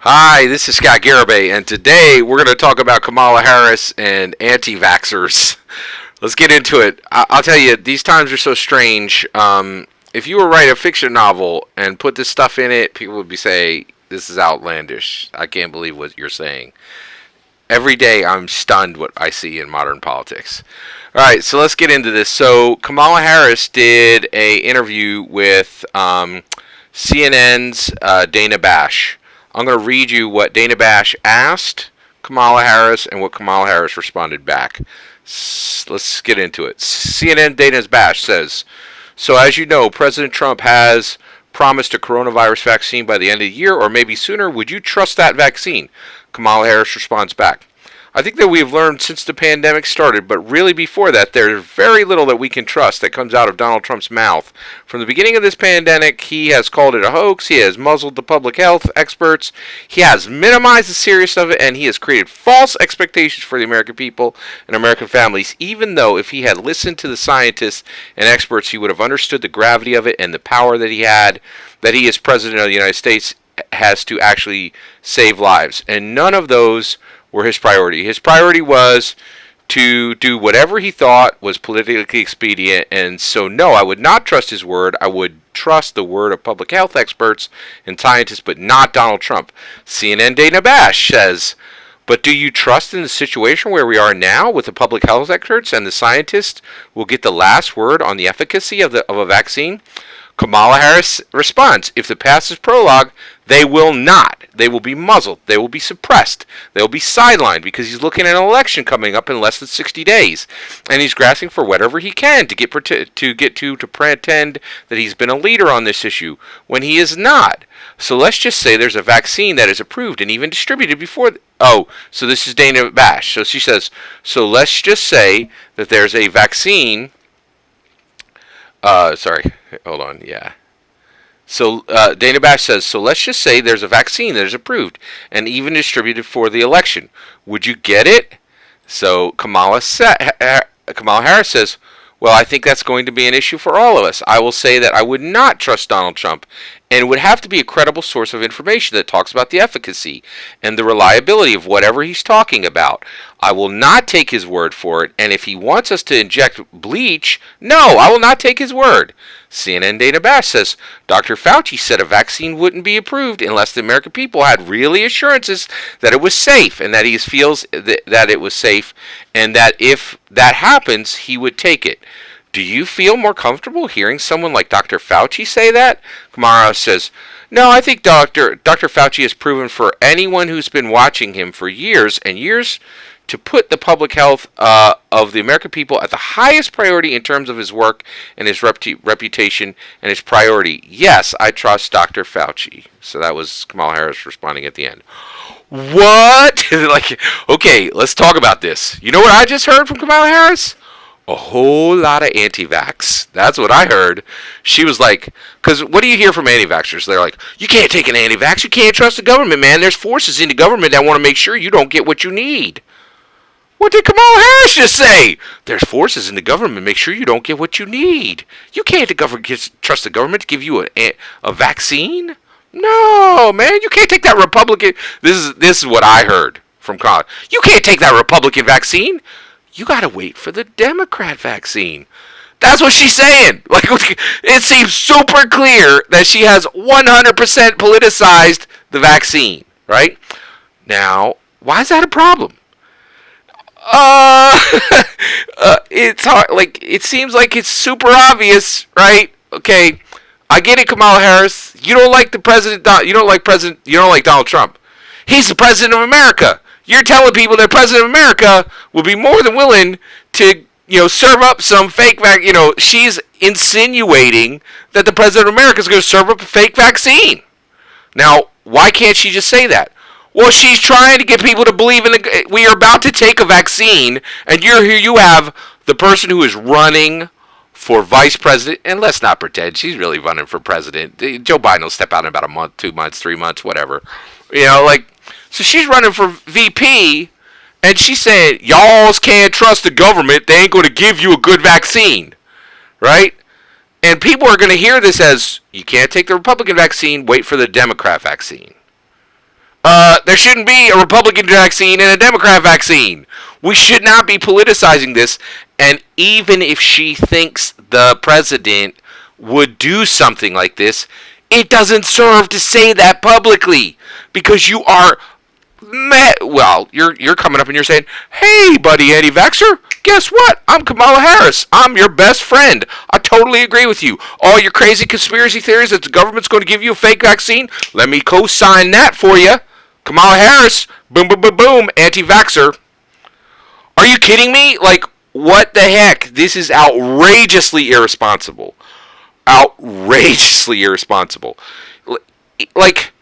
Hi, this is Scott Garibay, and today we're going to talk about Kamala Harris and anti-vaxxers. Let's get into it. I'll tell you, these times are so strange. If you were to write a fiction novel and put this stuff in it, people would be saying, this is outlandish. I can't believe what you're saying. Every day I'm stunned what I see in modern politics. All right, so let's get into this. So Kamala Harris did a interview with CNN's Dana Bash. I'm going to read you what Dana Bash asked Kamala Harris and what Kamala Harris responded back. Let's get into it. CNN Dana Bash says, so as you know, President Trump has promised a coronavirus vaccine by the end of the year or maybe sooner. Would you trust that vaccine? Kamala Harris responds back, I think that we have learned since the pandemic started, but really before that, there's very little that we can trust that comes out of Donald Trump's mouth. From the beginning of this pandemic, he has called it a hoax, he has muzzled the public health experts, he has minimized the seriousness of it, and he has created false expectations for the American people and American families, even though if he had listened to the scientists and experts, he would have understood the gravity of it and the power that he had, that he as President of the United States has to actually save lives. And none of those were his priority. His priority was to do whatever he thought was politically expedient, and so no, I would not trust his word. I would trust the word of public health experts and scientists, but not Donald Trump. CNN Dana Bash says, but do you trust in the situation where we are now with the public health experts and the scientists will get the last word on the efficacy of a vaccine? Kamala Harris responds, if the past is prologue, they will not. They will be muzzled. They will be suppressed. They will be sidelined because he's looking at an election coming up in less than 60 days. And he's grasping for whatever he can to pretend that he's been a leader on this issue when he is not. So let's just say there's a vaccine that is approved and even distributed before. So this is Dana Bash. So she says, so let's just say that there's a vaccine. So Dana Bash says, so let's just say there's a vaccine that is approved and even distributed for the election. Would you get it? So Kamala Harris says, well, I think that's going to be an issue for all of us. I will say that I would not trust Donald Trump, and it would have to be a credible source of information that talks about the efficacy and the reliability of whatever he's talking about. I will not take his word for it, and if he wants us to inject bleach, no, I will not take his word. CNN Dana Bash says, Dr. Fauci said a vaccine wouldn't be approved unless the American people had really assurances that it was safe, and that he feels that it was safe, and that if that happens, he would take it. Do you feel more comfortable hearing someone like Dr. Fauci say that? Kamala says, no, I think Dr. Fauci has proven for anyone who's been watching him for years and years to put the public health of the American people at the highest priority in terms of his work and his reputation and his priority. Yes, I trust Dr. Fauci. So that was Kamala Harris responding at the end. What? Okay, let's talk about this. You know what I just heard from Kamala Harris? A whole lot of anti-vax. That's what I heard. She was like, because what do you hear from anti-vaxxers? They're like, you can't take an anti-vax. You can't trust the government, man. There's forces in the government that want to make sure you don't get what you need. What did Kamala Harris just say? There's forces in the government make sure you don't get what you need. You can't trust the government to give you a vaccine? No, man. You can't take that Republican. This is what I heard from Kamala. You can't take that Republican vaccine. You got to wait for the Democrat vaccine. That's what she's saying. It seems super clear that she has 100% politicized the vaccine, right? Now, why is that a problem? It's hard. It seems like it's super obvious, right? Okay, I get it, Kamala Harris. You don't like the president. You don't like Donald Trump. He's the president of America. You're telling people that President of America will be more than willing to, serve up some fake she's insinuating that the President of America is going to serve up a fake vaccine. Now, why can't she just say that? Well, she's trying to get people to believe we are about to take a vaccine, and here you have the person who is running for vice president, and let's not pretend she's really running for president. Joe Biden will step out in about a month, 2 months, 3 months, whatever. So she's running for VP, and she said, y'all can't trust the government. They ain't going to give you a good vaccine, right? And people are going to hear this as, you can't take the Republican vaccine, wait for the Democrat vaccine. there shouldn't be a Republican vaccine and a Democrat vaccine. We should not be politicizing this. And even if she thinks the president would do something like this, it doesn't serve to say that publicly, because you are well, you're coming up and you're saying, "Hey, buddy, anti-vaxxer, guess what? I'm Kamala Harris. I'm your best friend. I totally agree with you. All your crazy conspiracy theories that the government's going to give you a fake vaccine, let me co-sign that for you. Kamala Harris, boom, boom, boom, boom, anti-vaxxer." Are you kidding me? Like, what the heck? This is outrageously irresponsible. Outrageously irresponsible. Like,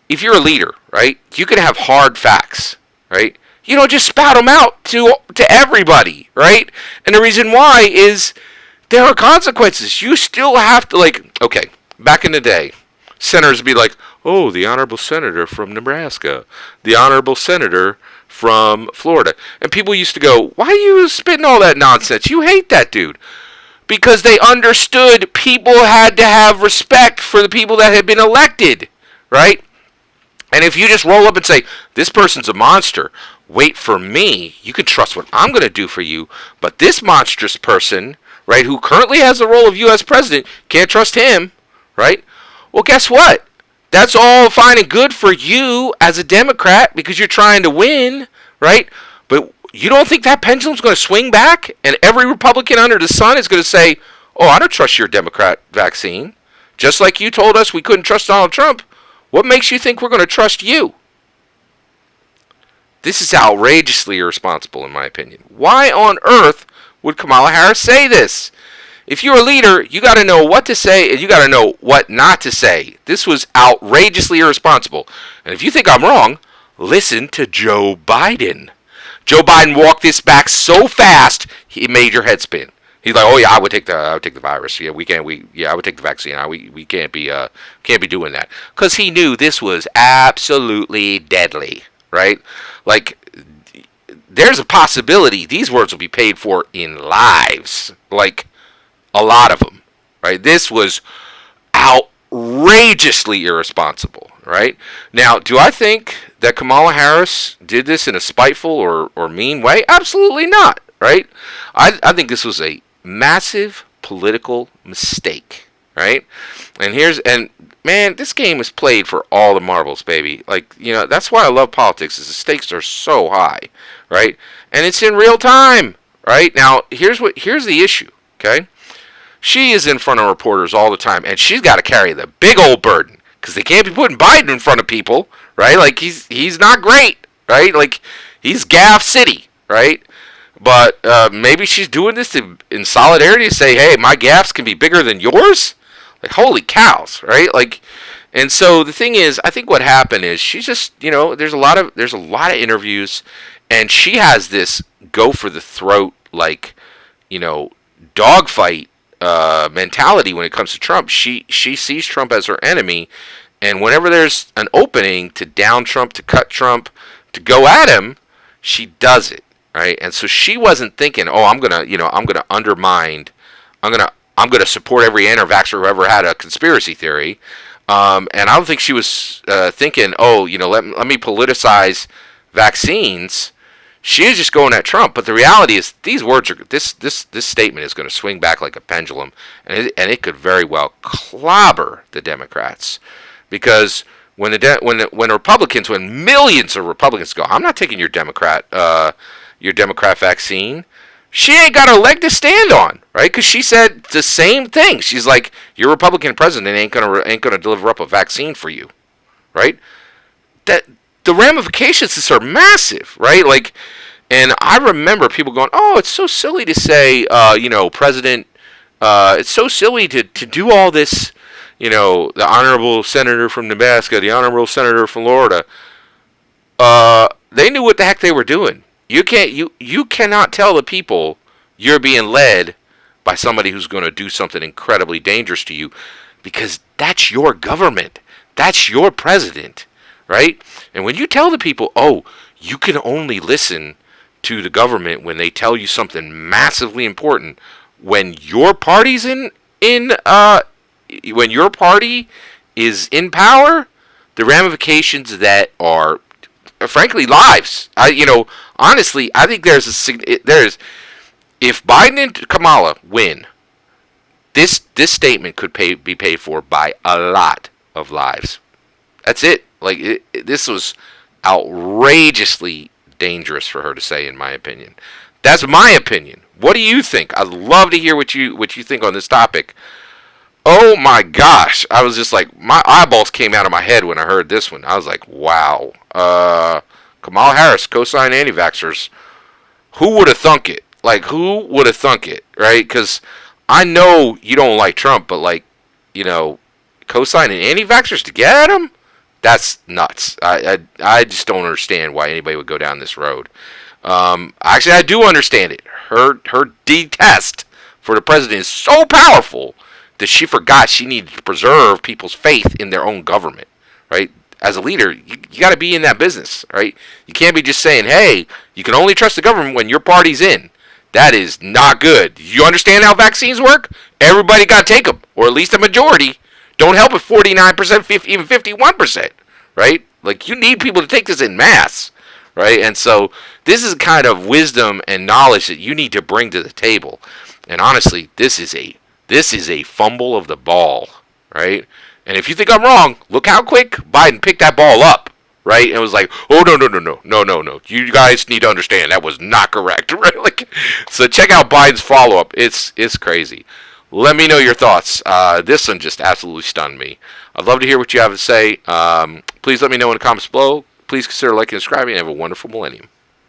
if you're a leader, right, you can have hard facts, right? You don't just spout them out to everybody, right? And the reason why is there are consequences. You still have to, like, okay, back in the day, senators would be like, "Oh, the honorable senator from Nebraska, the honorable senator from Florida." And people used to go, "Why are you spitting all that nonsense? You hate that dude." Because they understood people had to have respect for the people that had been elected, right? And if you just roll up and say, "This person's a monster, wait for me, you can trust what I'm going to do for you, but this monstrous person, right, who currently has the role of U.S. president, can't trust him," right? Well, guess what? That's all fine and good for you as a Democrat because you're trying to win, right? But you don't think that pendulum's going to swing back and every Republican under the sun is going to say, "Oh, I don't trust your Democrat vaccine." Just like you told us we couldn't trust Donald Trump. What makes you think we're going to trust you? This is outrageously irresponsible, in my opinion. Why on earth would Kamala Harris say this? If you're a leader, you got to know what to say and you got to know what not to say. This was outrageously irresponsible. And if you think I'm wrong, listen to Joe Biden. Joe Biden walked this back so fast, he made your head spin. He's like, "Oh yeah, I would take the virus. Yeah, I would take the vaccine. We can't be doing that," because he knew this was absolutely deadly, right? Like, there's a possibility these words will be paid for in lives, like a lot of them, right? This was outrageously irresponsible, right? Now, do I think that Kamala Harris did this in a spiteful or mean way? Absolutely not, right? I think this was a massive political mistake, right? And man, this game is played for all the marbles, baby. Like, that's why I love politics, is the stakes are so high, right? And it's in real time, right? Now, here's the issue, okay? She is in front of reporters all the time, and she's got to carry the big old burden because they can't be putting Biden in front of people, right? Like, he's not great, right? Like, he's Gaff City, right? But maybe she's doing this in solidarity to say, "Hey, my gaps can be bigger than yours." Like, holy cows, right? Like, and so the thing is, I think what happened is she's just, there's a lot of interviews, and she has this go for the throat, like, dogfight mentality when it comes to Trump. She sees Trump as her enemy, and whenever there's an opening to down Trump, to cut Trump, to go at him, she does it. Right, and so she wasn't thinking, "Oh, I'm gonna undermine, I'm gonna support every anti-vaxxer who ever had a conspiracy theory," and I don't think she was thinking, "Oh, let me politicize vaccines." She is just going at Trump, but the reality is, these words are this statement is going to swing back like a pendulum, and it could very well clobber the Democrats, because when millions of Republicans go, "I'm not taking your Democrat vaccine," she ain't got a leg to stand on, right? Because she said the same thing. She's like, "Your Republican president ain't gonna deliver up a vaccine for you," right? That the ramifications of this are massive, right? Like, and I remember people going, "Oh, it's so silly to say, president. It's so silly to do all this." The honorable senator from Nebraska, the honorable senator from Florida. They knew what the heck they were doing. You cannot tell the people you're being led by somebody who's going to do something incredibly dangerous to you, because that's your government. That's your president, right? And when you tell the people, "Oh, you can only listen to the government when they tell you something massively important," when your party's when your party is in power, the ramifications of that are frankly, lives. Honestly, I think there's if Biden and Kamala win, this statement could be paid for by a lot of lives. That's it. Like this was outrageously dangerous for her to say, in my opinion. That's my opinion. What do you think? I'd love to hear what you think on this topic. Oh my gosh. I was just like, my eyeballs came out of my head when I heard this one. I was like, wow. Kamala Harris, co-sign anti-vaxxers. Who would have thunk it? Like, who would have thunk it, right? Because I know you don't like Trump, but, like, co-signing anti-vaxxers to get at him? That's nuts. I just don't understand why anybody would go down this road. Actually, I do understand it. Her detest for the president is so powerful that she forgot she needed to preserve people's faith in their own government, right? As a leader, you got to be in that business, right? You can't be just saying, hey, you can only trust the government when your party's in. That is not good. You understand how vaccines work? Everybody got to take them, or at least a majority. Don't help if 49%, even 51%, right? Like, you need people to take this in mass, right? And so this is kind of wisdom and knowledge that you need to bring to the table. And honestly, this is a fumble of the ball, right? And if you think I'm wrong, look how quick Biden picked that ball up, right? And it was like, oh, no. You guys need to understand that was not correct, right? Like, so check out Biden's follow-up. It's crazy. Let me know your thoughts. This one just absolutely stunned me. I'd love to hear what you have to say. Please let me know in the comments below. Please consider liking and subscribing, and have a wonderful millennium.